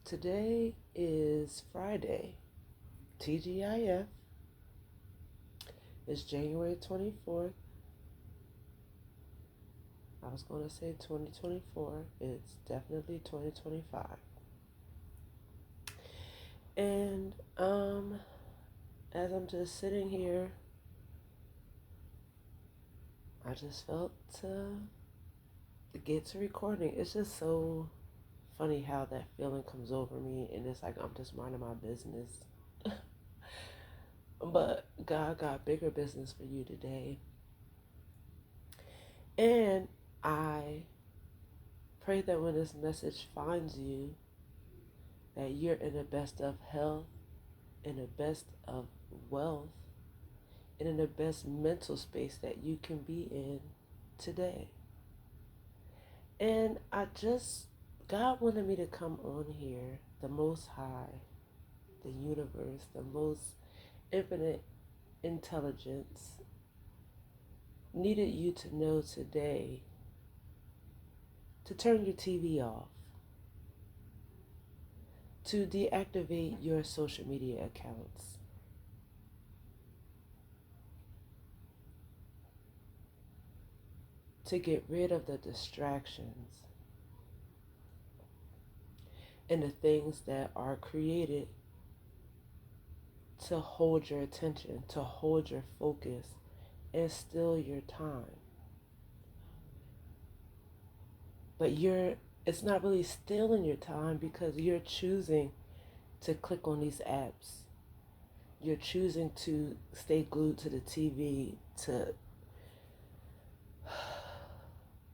Today is Friday. TGIF. It's January 24th. I was going to say 2024. It's definitely 2025. And as I'm just sitting here, I just felt to get to recording. It's just so funny how that feeling comes over me, and it's like I'm just minding my business. But God got bigger business for you today. And I pray that when this message finds you, that you're in the best of health, in the best of wealth, and in the best mental space that you can be in today. And God wanted me to come on here, the Most High, the universe, the most infinite intelligence, needed you to know today to turn your TV off, to deactivate your social media accounts, to get rid of the distractions and the things that are created to hold your attention, to hold your focus, and steal your time. But it's not really stealing your time because you're choosing to click on these apps. You're choosing to stay glued to the TV.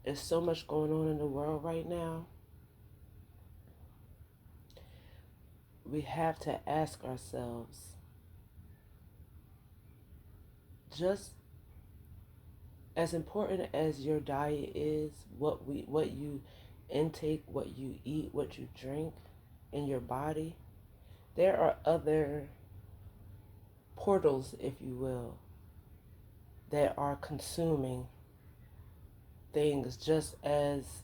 There's so much going on in the world right now. We have to ask ourselves, just as important as your diet is, what you intake, what you eat, what you drink in your body, there are other portals, if you will, that are consuming things just as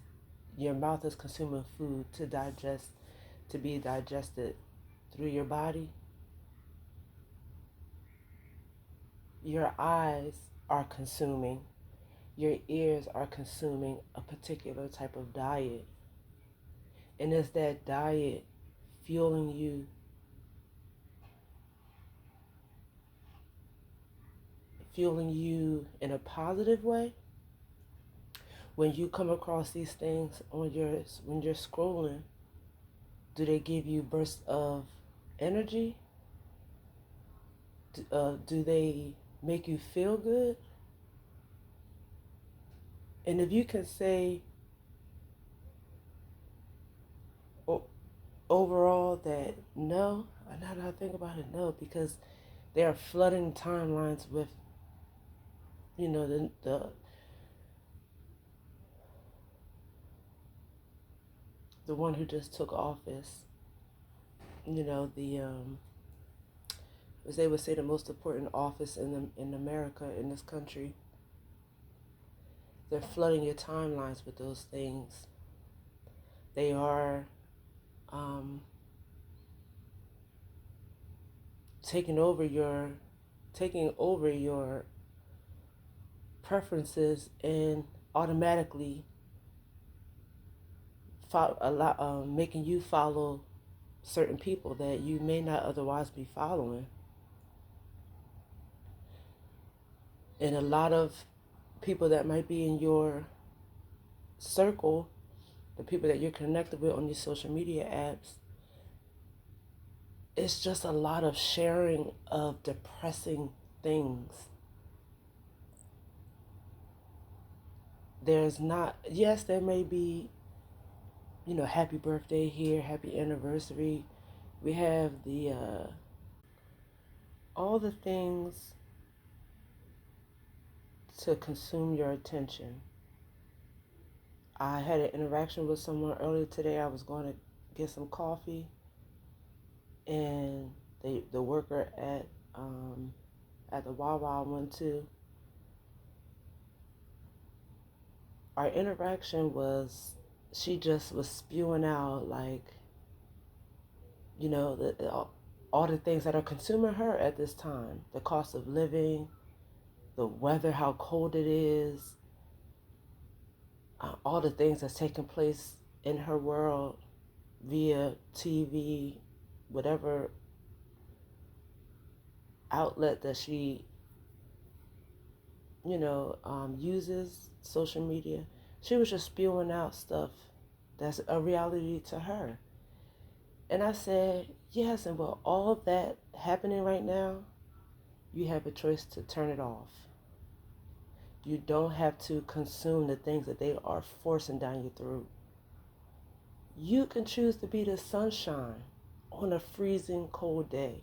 your mouth is consuming food to be digested through your body. Your eyes are consuming, your ears are consuming a particular type of diet. And is that diet fueling you in a positive way? When you come across these things when you're scrolling, do they give you bursts of energy? Do they make you feel good? And if you can say overall that no, now that I think about it, no, because they are flooding timelines with, the one who just took office, as they would say, the most important office in America, in this country. They're flooding your timelines with those things. They are taking over your preferences and automatically making you follow certain people that you may not otherwise be following. And a lot of people that might be in your circle, the people that you're connected with on these social media apps, it's just a lot of sharing of depressing things. There's not, yes, there may be, happy birthday here, happy anniversary. We have all the things to consume your attention. I had an interaction with someone earlier today. I was going to get some coffee, and the worker at the Wawa I went to, our interaction was, she just was spewing out like all the things that are consuming her at this time, the cost of living, the weather, how cold it is, all the things that's taking place in her world via TV, whatever outlet that she, uses, social media. She was just spewing out stuff that's a reality to her. And I said, yes, and with all of that happening right now, you have a choice to turn it off. You don't have to consume the things that they are forcing down your throat. You can choose to be the sunshine on a freezing cold day.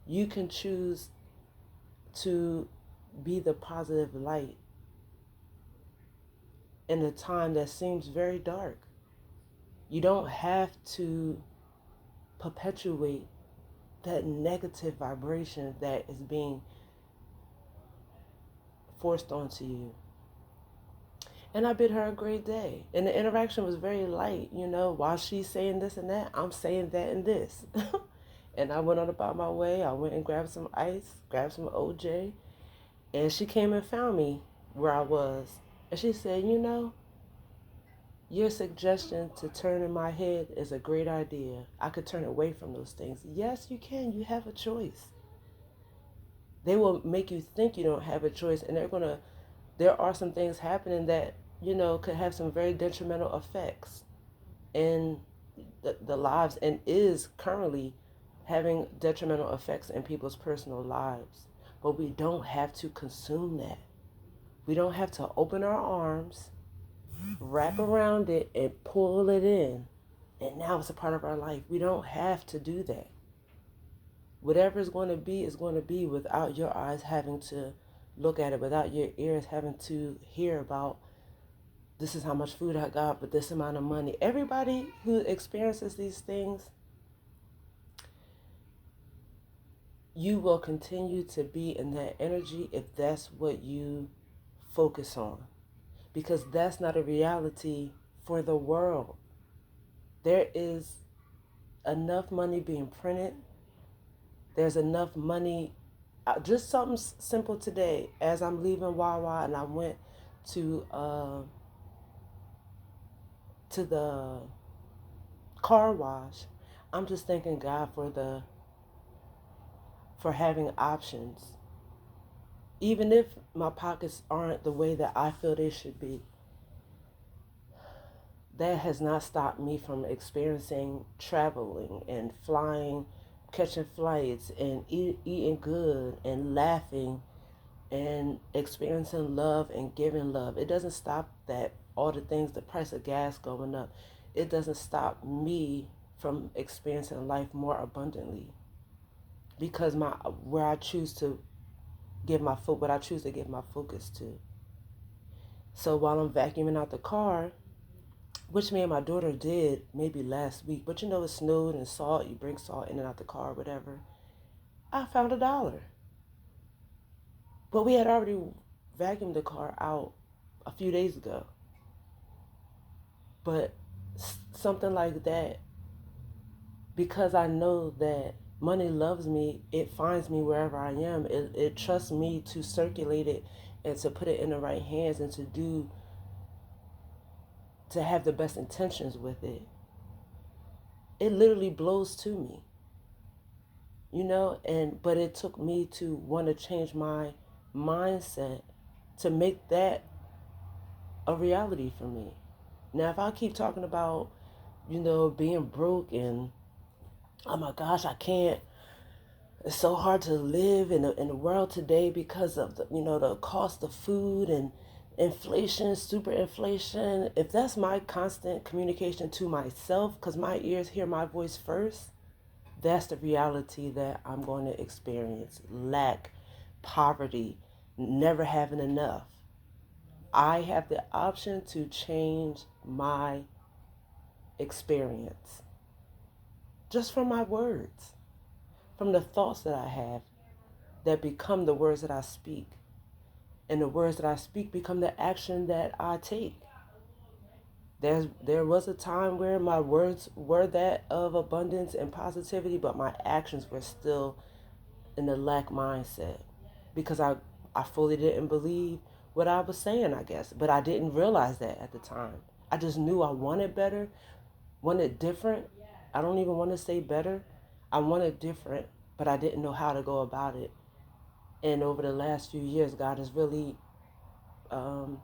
You can choose to be the positive light in a time that seems very dark. You don't have to perpetuate that negative vibration that is being forced onto you. And I bid her a great day. And the interaction was very light, while she's saying this and that, I'm saying that and this. And I went on about my way. I went and grabbed some ice, grabbed some OJ, and she came and found me where I was. And she said, your suggestion to turn in my head is a great idea. I could turn away from those things. Yes, you can. You have a choice. They will make you think you don't have a choice, and there are some things happening that, could have some very detrimental effects in the lives, and is currently having detrimental effects in people's personal lives. But we don't have to consume that. We don't have to open our arms, wrap around it, and pull it in. And now it's a part of our life. We don't have to do that. Whatever is going to be without your eyes having to look at it, without your ears having to hear about, this is how much food I got with this amount of money. Everybody who experiences these things, you will continue to be in that energy if that's what you focus on. Because that's not a reality for the world. There is enough money being printed. There's enough money. Just something simple today. As I'm leaving Wawa and I went to the car wash, I'm just thanking God for having options. Even if my pockets aren't the way that I feel they should be, that has not stopped me from experiencing traveling and flying, catching flights, and eating good and laughing and experiencing love and giving love. It doesn't stop that. All the things, the price of gas going up, it doesn't stop me from experiencing life more abundantly, because what I choose to give my focus to. So while I'm vacuuming out the car, which me and my daughter did maybe last week, but it snowed and salt, you bring salt in and out the car, whatever, I found $1. But we had already vacuumed the car out a few days ago. But something like that, because I know that money loves me, it finds me wherever I am. It trusts me to circulate it and to put it in the right hands and to have the best intentions with it. It literally blows to me, but it took me to want to change my mindset to make that a reality for me. Now, if I keep talking about, being broke and, oh my gosh, I can't, it's so hard to live in the world today because of the cost of food and inflation, super inflation. If that's my constant communication to myself, because my ears hear my voice first, that's the reality that I'm going to experience. Lack, poverty, never having enough. I have the option to change my experience just from my words, from the thoughts that I have that become the words that I speak. And the words that I speak become the action that I take. There was a time where my words were that of abundance and positivity, but my actions were still in the lack mindset because I fully didn't believe what I was saying, I guess. But I didn't realize that at the time. I just knew I wanted better, wanted different. I don't even want to say better. I wanted different, but I didn't know how to go about it. And over the last few years, God um,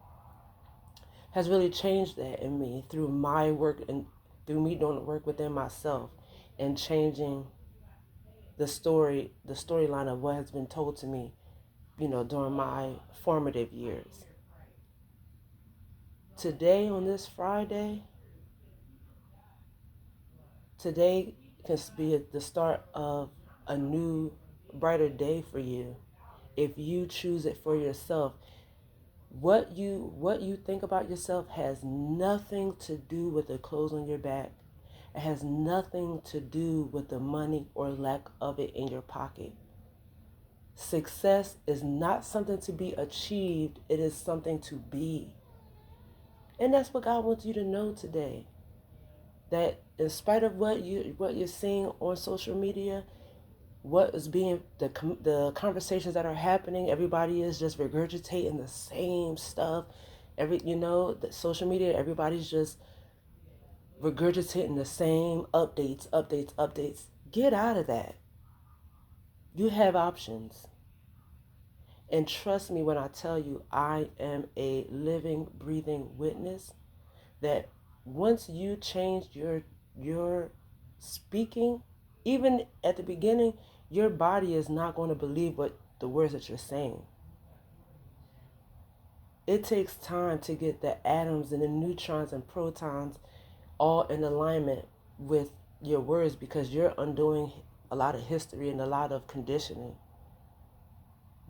has really changed that in me through my work and through me doing the work within myself and changing the storyline of what has been told to me, during my formative years. Today, on this Friday, today can be the start of a new, brighter day for you if you choose it for yourself. What you think about yourself has nothing to do with the clothes on your back. It has nothing to do with the money or lack of it in your pocket. Success is not something to be achieved, it is something to be. And that's what God wants you to know today. That in spite of what you're seeing on social media, what is being the conversations that are happening, everybody is just regurgitating the same stuff. The social media, everybody's just regurgitating the same updates. Get out of that. You have options. And trust me when I tell you, I am a living, breathing witness that once you change your speaking, even at the beginning, your body is not going to believe what the words that you're saying. It takes time to get the atoms and the neutrons and protons all in alignment with your words because you're undoing a lot of history and a lot of conditioning.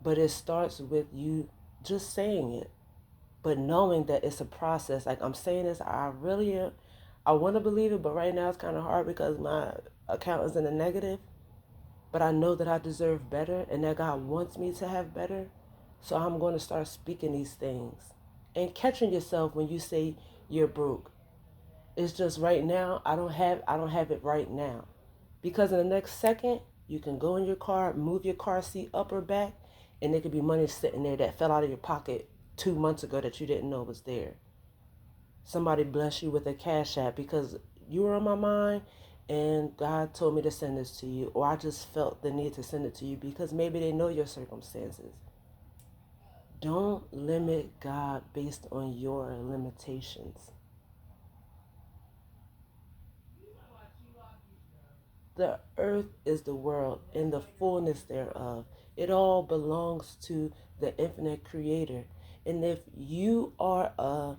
But it starts with you just saying it, but knowing that it's a process. Like I'm saying this, I want to believe it, but right now it's kind of hard because my account is in the negative. But I know that I deserve better and that God wants me to have better. So I'm going to start speaking these things and catching yourself when you say you're broke. It's just right now I don't have it right now. Because in the next second, you can go in your car, move your car seat up or back, and there could be money sitting there that fell out of your pocket 2 months ago that you didn't know was there. Somebody bless you with a cash app because you were on my mind and God told me to send this to you, or I just felt the need to send it to you because maybe they know your circumstances. Don't limit God based on your limitations. The earth is the world and the fullness thereof. It all belongs to the infinite creator. And if you are a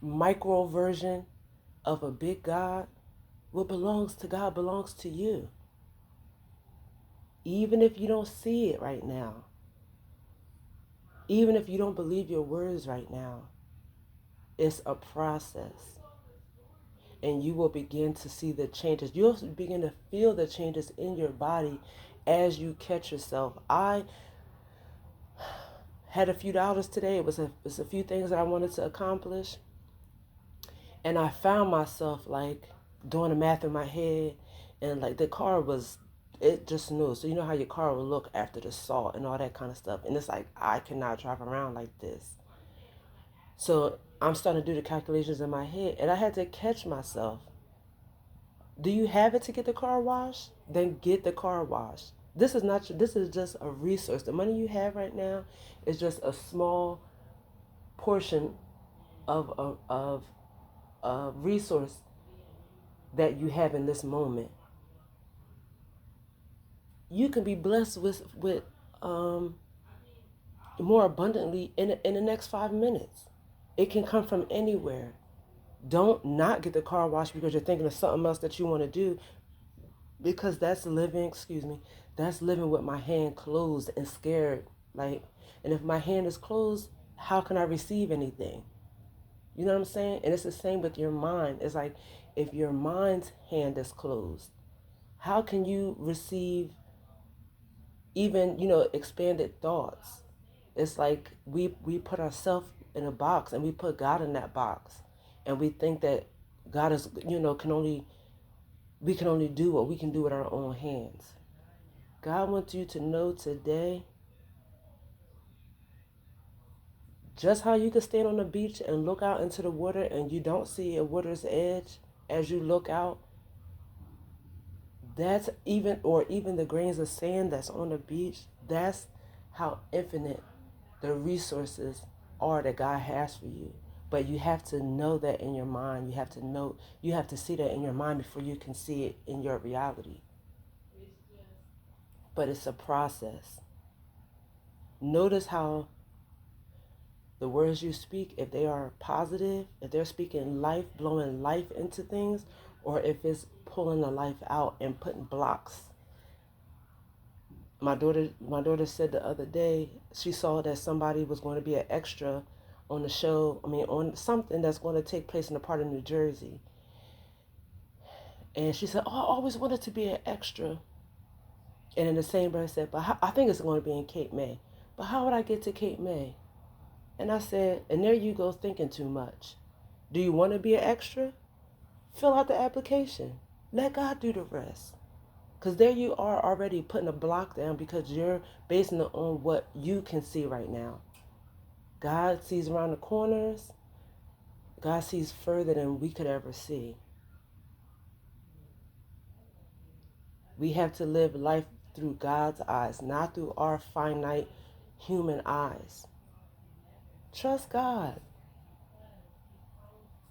micro version of a big God, what belongs to God belongs to you. Even if you don't see it right now, even if you don't believe your words right now, it's a process. And you will begin to see the changes. You'll begin to feel the changes in your body as you catch yourself. I had a few dollars today. It was a few things that I wanted to accomplish. And I found myself like doing the math in my head and like it just knew. So you know how your car will look after the salt and all that kind of stuff. And it's like I cannot drive around like this. So I'm starting to do the calculations in my head and I had to catch myself. Do you have it to get the car washed? Then get the car washed. This is just a resource. The money you have right now is just a small portion of a resource that you have in this moment. You can be blessed with um, more abundantly in the next 5 minutes. It can come from anywhere. Don't not get the car washed because you're thinking of something else that you want to do because that's living, excuse me, that's living with my hand closed and scared. Like, and if my hand is closed, how can I receive anything? You know what I'm saying? And it's the same with your mind. It's like if your mind's hand is closed, how can you receive even, expanded thoughts? It's like we put ourselves in a box and we put God in that box. And we think that God is, we can only do what we can do with our own hands. God wants you to know today just how you can stand on the beach and look out into the water and you don't see a water's edge as you look out. That's even the grains of sand that's on the beach. That's how infinite the resources are that God has for you. But you have to know that in your mind. You have to see that in your mind before you can see it in your reality. But it's a process. Notice how the words you speak, if they are positive, if they're speaking life, blowing life into things, or if it's pulling the life out and putting blocks. My daughter said the other day she saw that somebody was going to be an extra on the show. I mean, on something that's going to take place in a part of New Jersey. And she said, "Oh, I always wanted to be an extra." And in the same breath said, "But I think it's going to be in Cape May. But how would I get to Cape May?" And I said, "And there you go thinking too much. Do you want to be an extra? Fill out the application. Let God do the rest." Because there you are already putting a block down because you're basing it on what you can see right now. God sees around the corners. God sees further than we could ever see. We have to live life through God's eyes, not through our finite human eyes. Trust God.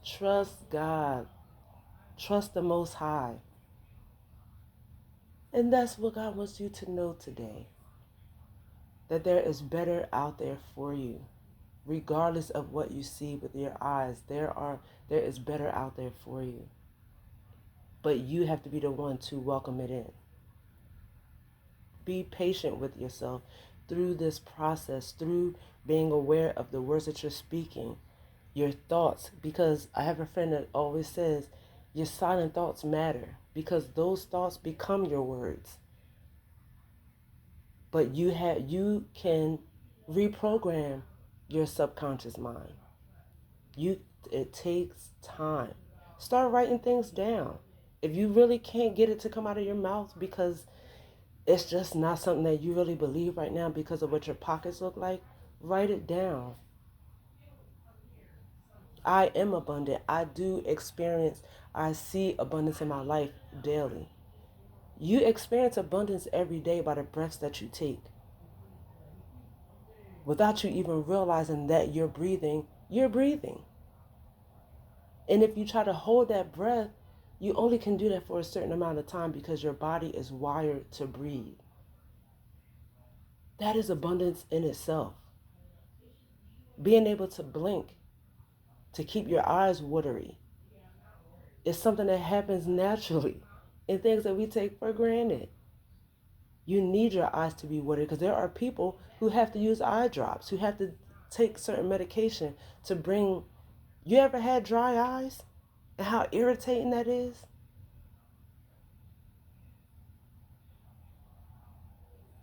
Trust God. Trust the Most High. And that's what God wants you to know today. That there is better out there for you. Regardless of what you see with your eyes, there is better out there for you. But you have to be the one to welcome it in. Be patient with yourself through this process, through being aware of the words that you're speaking, your thoughts, because I have a friend that always says your silent thoughts matter because those thoughts become your words. But you can reprogram your subconscious mind. It takes time. Start writing things down. If you really can't get it to come out of your mouth because it's just not something that you really believe right now because of what your pockets look like, write it down. I am abundant. I see abundance in my life daily. You experience abundance every day by the breaths that you take. Without you even realizing that you're breathing, you're breathing. And if you try to hold that breath, you only can do that for a certain amount of time because your body is wired to breathe. That is abundance in itself. Being able to blink, to keep your eyes watery, is something that happens naturally in things that we take for granted. You need your eyes to be watery because there are people who have to use eye drops, who have to take certain medication to bring. You ever had dry eyes and how irritating that is?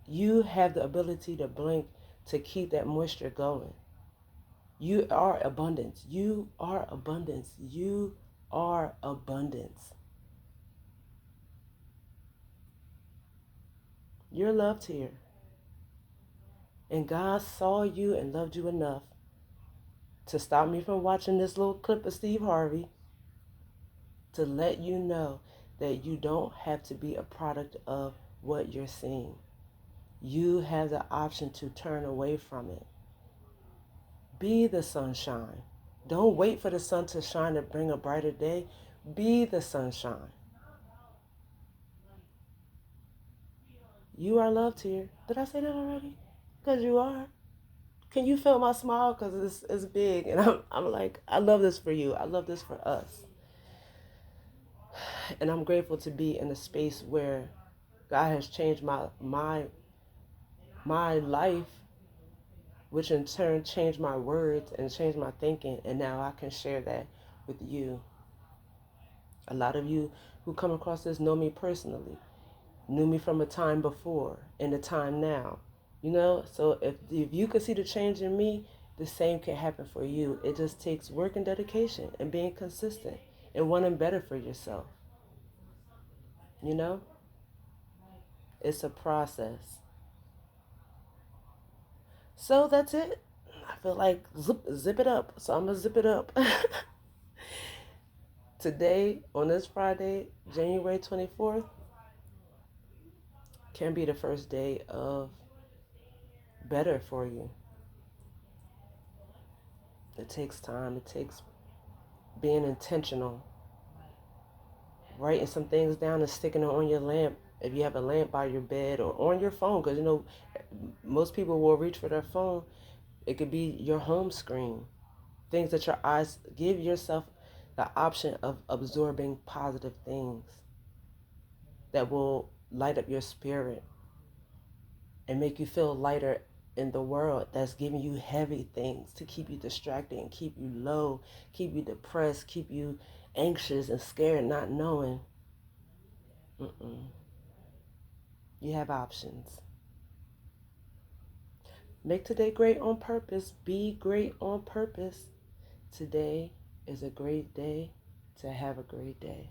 You have the ability to blink to keep that moisture going. You are abundance. You are abundance. You are abundance. You're loved here. And God saw you and loved you enough to stop me from watching this little clip of Steve Harvey to let you know that you don't have to be a product of what you're seeing. You have the option to turn away from it. Be the sunshine. Don't wait for the sun to shine to bring a brighter day. Be the sunshine. You are loved here. Did I say that already? Because you are. Can you feel my smile? Because it's big. And I'm like, I love this for you. I love this for us. And I'm grateful to be in a space where God has changed my life, which in turn changed my words and changed my thinking. And now I can share that with you. A lot of you who come across this know me personally, knew me from a time before and a time now. You know, so if you can see the change in me, the same can happen for you. It just takes work and dedication and being consistent and wanting better for yourself. You know, it's a process. So that's it. I feel like zip it up. So I'm gonna zip it up. Today, on this Friday, January 24th, can be the first day of better for you. It takes time. It takes being intentional, writing some things down and sticking it on your lamp. If you have a lamp by your bed or on your phone, because you know most people will reach for their phone. It could be your home screen. Things that your eyes give yourself the option of absorbing positive things that will light up your spirit and make you feel lighter in the world that's giving you heavy things to keep you distracted and keep you low, keep you depressed, keep you anxious and scared, not knowing. Mm-mm. You have options. Make today great on purpose. Be great on purpose. Today is a great day to have a great day.